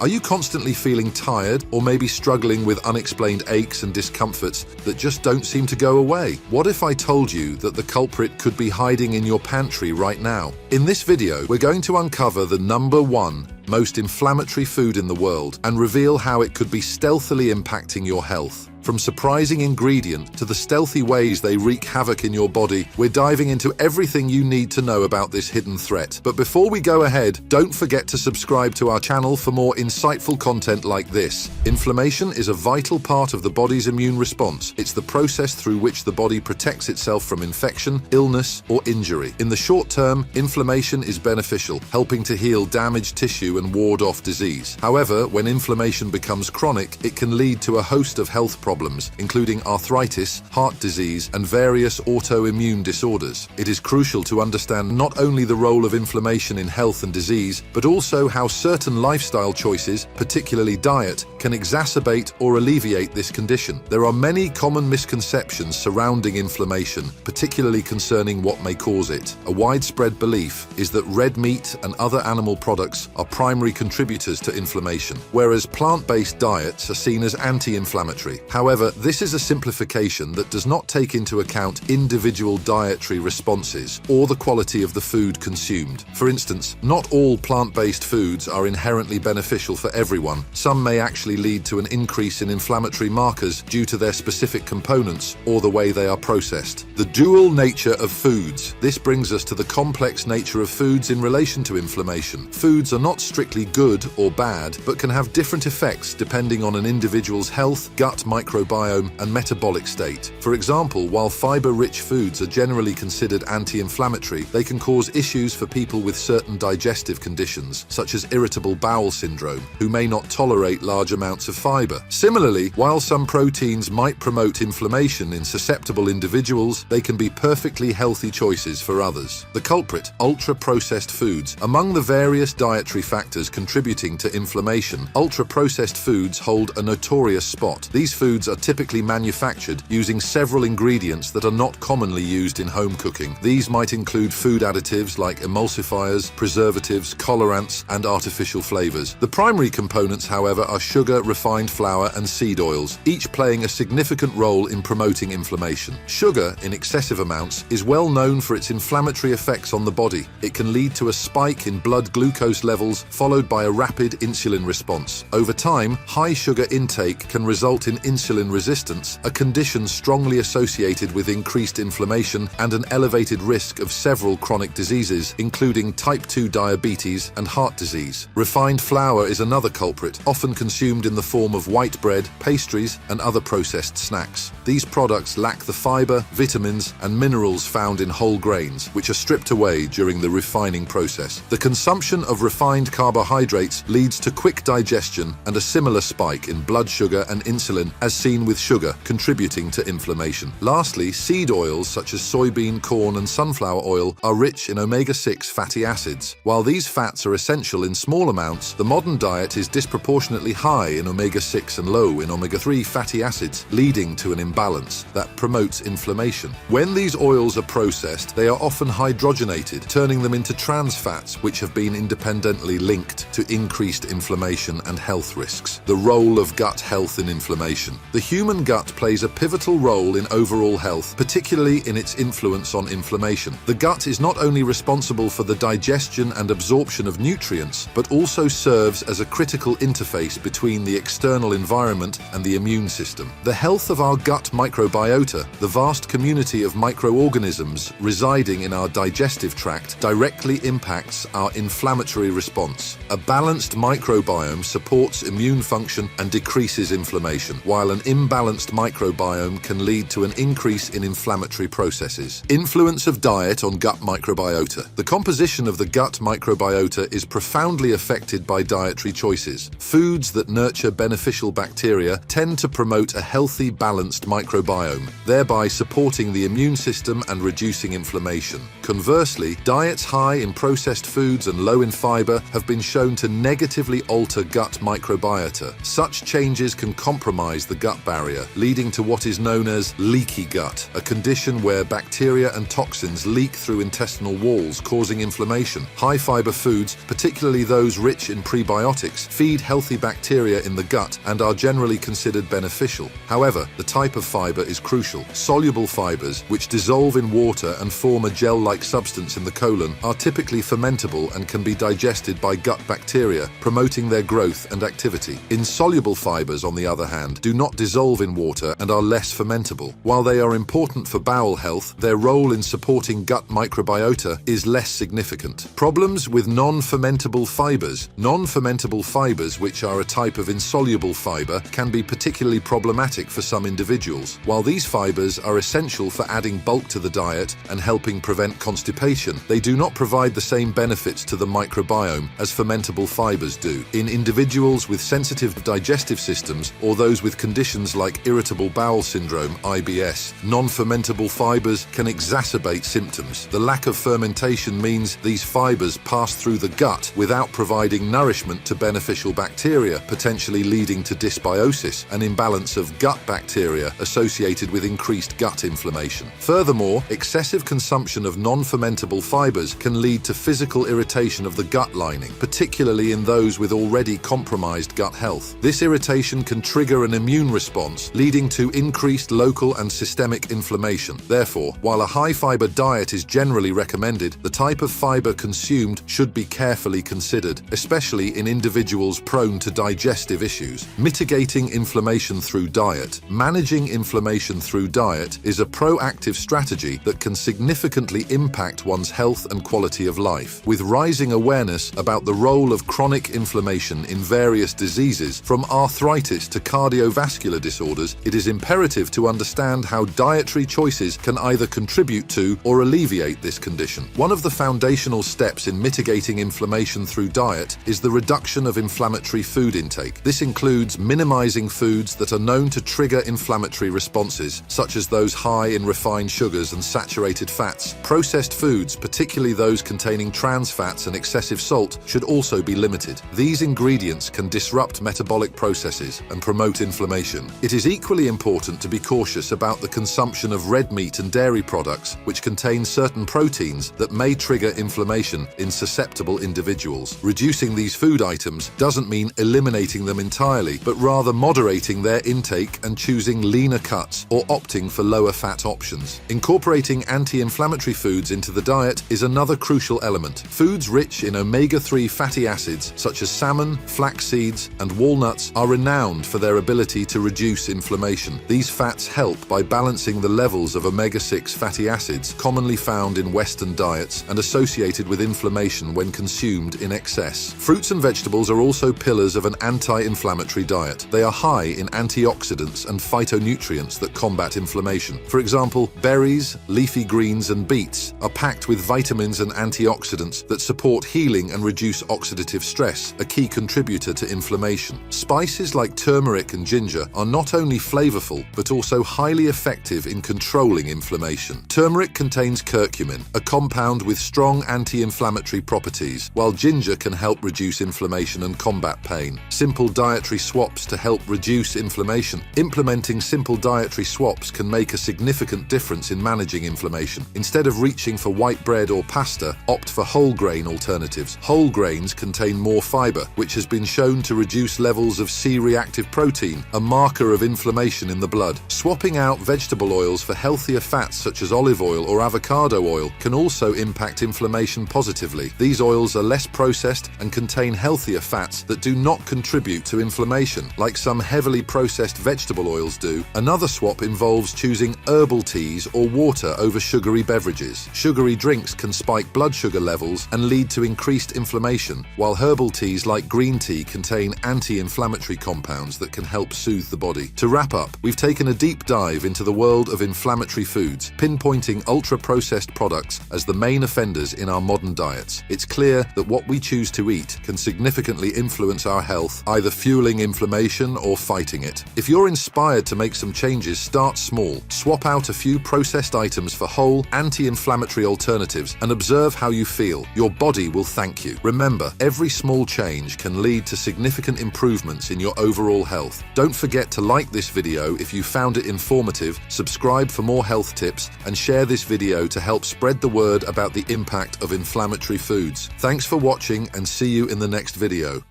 Are you constantly feeling tired or maybe struggling with unexplained aches and discomforts that just don't seem to go away? What if I told you that the culprit could be hiding in your pantry right now? In this video, we're going to uncover the #1 most inflammatory food in the world and reveal how it could be stealthily impacting your health. From surprising ingredient to the stealthy ways they wreak havoc in your body, we're diving into everything you need to know about this hidden threat. But before we go ahead, don't forget to subscribe to our channel for more insightful content like this. Inflammation is a vital part of the body's immune response. It's the process through which the body protects itself from infection, illness, or injury. In the short term, inflammation is beneficial, helping to heal damaged tissue and ward off disease. However, when inflammation becomes chronic, it can lead to a host of health problems, including arthritis, heart disease, and various autoimmune disorders. It is crucial to understand not only the role of inflammation in health and disease, but also how certain lifestyle choices, particularly diet, can exacerbate or alleviate this condition. There are many common misconceptions surrounding inflammation, particularly concerning what may cause it. A widespread belief is that red meat and other animal products are primary contributors to inflammation, whereas plant-based diets are seen as anti-inflammatory. However, this is a simplification that does not take into account individual dietary responses or the quality of the food consumed. For instance, not all plant-based foods are inherently beneficial for everyone. Some may actually lead to an increase in inflammatory markers due to their specific components or the way they are processed. The dual nature of foods. This brings us to the complex nature of foods in relation to inflammation. Foods are not strictly good or bad, but can have different effects depending on an individual's health, gut microbiome, and metabolic state. For example, while fiber-rich foods are generally considered anti-inflammatory, they can cause issues for people with certain digestive conditions, such as irritable bowel syndrome, who may not tolerate large amounts of fiber. Similarly, while some proteins might promote inflammation in susceptible individuals, they can be perfectly healthy choices for others. The culprit: ultra-processed foods. Among the various dietary factors contributing to inflammation, ultra-processed foods hold a notorious spot. These foods are typically manufactured using several ingredients that are not commonly used in home cooking. These might include food additives like emulsifiers, preservatives, colorants, and artificial flavors. The primary components, however, are sugar, refined flour, and seed oils, each playing a significant role in promoting inflammation. Sugar, in excessive amounts, is well known for its inflammatory effects on the body. It can lead to a spike in blood glucose levels, followed by a rapid insulin response. Over time, high sugar intake can result in insulin resistance, a condition strongly associated with increased inflammation and an elevated risk of several chronic diseases, including type 2 diabetes and heart disease. Refined flour is another culprit, often consumed in the form of white bread, pastries, and other processed snacks. These products lack the fiber, vitamins, and minerals found in whole grains, which are stripped away during the refining process. The consumption of refined carbohydrates leads to quick digestion and a similar spike in blood sugar and insulin as seen with sugar, contributing to inflammation. Lastly, seed oils such as soybean, corn, and sunflower oil are rich in omega-6 fatty acids. While these fats are essential in small amounts, the modern diet is disproportionately high in omega-6 and low in omega-3 fatty acids, leading to an imbalance that promotes inflammation. When these oils are processed, they are often hydrogenated, turning them into trans fats, which have been independently linked to increased inflammation and health risks. The role of gut health in inflammation. The human gut plays a pivotal role in overall health, particularly in its influence on inflammation. The gut is not only responsible for the digestion and absorption of nutrients, but also serves as a critical interface between the external environment and the immune system. The health of our gut microbiota, the vast community of microorganisms residing in our digestive tract, directly impacts our inflammatory response. A balanced microbiome supports immune function and decreases inflammation, while an imbalanced microbiome can lead to an increase in inflammatory processes. Influence of diet on gut microbiota. The composition of the gut microbiota is profoundly affected by dietary choices. Foods that nurture beneficial bacteria tend to promote a healthy, balanced microbiome, thereby supporting the immune system and reducing inflammation. Conversely, diets high in processed foods and low in fiber have been shown to negatively alter gut microbiota. Such changes can compromise the gut gut barrier, leading to what is known as leaky gut, a condition where bacteria and toxins leak through intestinal walls, causing inflammation. High-fiber foods, particularly those rich in prebiotics, feed healthy bacteria in the gut and are generally considered beneficial. However, the type of fiber is crucial. Soluble fibers, which dissolve in water and form a gel-like substance in the colon, are typically fermentable and can be digested by gut bacteria, promoting their growth and activity. Insoluble fibers, on the other hand, do not dissolve in water and are less fermentable. While they are important for bowel health, their role in supporting gut microbiota is less significant. Problems with non-fermentable fibers. Non-fermentable fibers, which are a type of insoluble fiber, can be particularly problematic for some individuals. While these fibers are essential for adding bulk to the diet and helping prevent constipation, they do not provide the same benefits to the microbiome as fermentable fibers do. In individuals with sensitive digestive systems or those with conditions like irritable bowel syndrome, IBS, non-fermentable fibers can exacerbate symptoms. The lack of fermentation means these fibers pass through the gut without providing nourishment to beneficial bacteria, potentially leading to dysbiosis, an imbalance of gut bacteria associated with increased gut inflammation. Furthermore, excessive consumption of non-fermentable fibers can lead to physical irritation of the gut lining, particularly in those with already compromised gut health. This irritation can trigger an immune response, leading to increased local and systemic inflammation. Therefore, while a high-fiber diet is generally recommended, the type of fiber consumed should be carefully considered, especially in individuals prone to digestive issues. Mitigating inflammation through diet. Managing inflammation through diet is a proactive strategy that can significantly impact one's health and quality of life. With rising awareness about the role of chronic inflammation in various diseases, from arthritis to cardiovascular disorders, it is imperative to understand how dietary choices can either contribute to or alleviate this condition. One of the foundational steps in mitigating inflammation through diet is the reduction of inflammatory food intake. This includes minimizing foods that are known to trigger inflammatory responses, such as those high in refined sugars and saturated fats. Processed foods, particularly those containing trans fats and excessive salt, should also be limited. These ingredients can disrupt metabolic processes and promote inflammation. It is equally important to be cautious about the consumption of red meat and dairy products, which contain certain proteins that may trigger inflammation in susceptible individuals. Reducing these food items doesn't mean eliminating them entirely, but rather moderating their intake and choosing leaner cuts or opting for lower fat options. Incorporating anti-inflammatory foods into the diet is another crucial element. Foods rich in omega-3 fatty acids such as salmon, flax seeds, and walnuts are renowned for their ability to reduce inflammation. These fats help by balancing the levels of omega-6 fatty acids commonly found in Western diets and associated with inflammation when consumed in excess. Fruits and vegetables are also pillars of an anti-inflammatory diet. They are high in antioxidants and phytonutrients that combat inflammation. For example, berries, leafy greens, and beets are packed with vitamins and antioxidants that support healing and reduce oxidative stress, a key contributor to inflammation. Spices like turmeric and ginger are not only flavorful, but also highly effective in controlling inflammation. Turmeric contains curcumin, a compound with strong anti-inflammatory properties, while ginger can help reduce inflammation and combat pain. Simple dietary swaps to help reduce inflammation. Implementing simple dietary swaps can make a significant difference in managing inflammation. Instead of reaching for white bread or pasta, opt for whole grain alternatives. Whole grains contain more fiber, which has been shown to reduce levels of C-reactive protein, a marker of inflammation in the blood. Swapping out vegetable oils for healthier fats such as olive oil or avocado oil can also impact inflammation positively. These oils are less processed and contain healthier fats that do not contribute to inflammation, like some heavily processed vegetable oils do. Another swap involves choosing herbal teas or water over sugary beverages. Sugary drinks can spike blood sugar levels and lead to increased inflammation, while herbal teas like green tea contain anti-inflammatory compounds that can help soothe the body. To wrap up, we've taken a deep dive into the world of inflammatory foods, pinpointing ultra-processed products as the main offenders in our modern diets. It's clear that what we choose to eat can significantly influence our health, either fueling inflammation or fighting it. If you're inspired to make some changes, start small. Swap Swap out a few processed items for whole, anti-inflammatory alternatives and observe how you feel. Your body will thank you. Remember, every small change can lead to significant improvements in your overall health. Don't forget to like this video if you found it informative, subscribe for more health tips, and share this video to help spread the word about the impact of inflammatory foods. Thanks for watching and see you in the next video.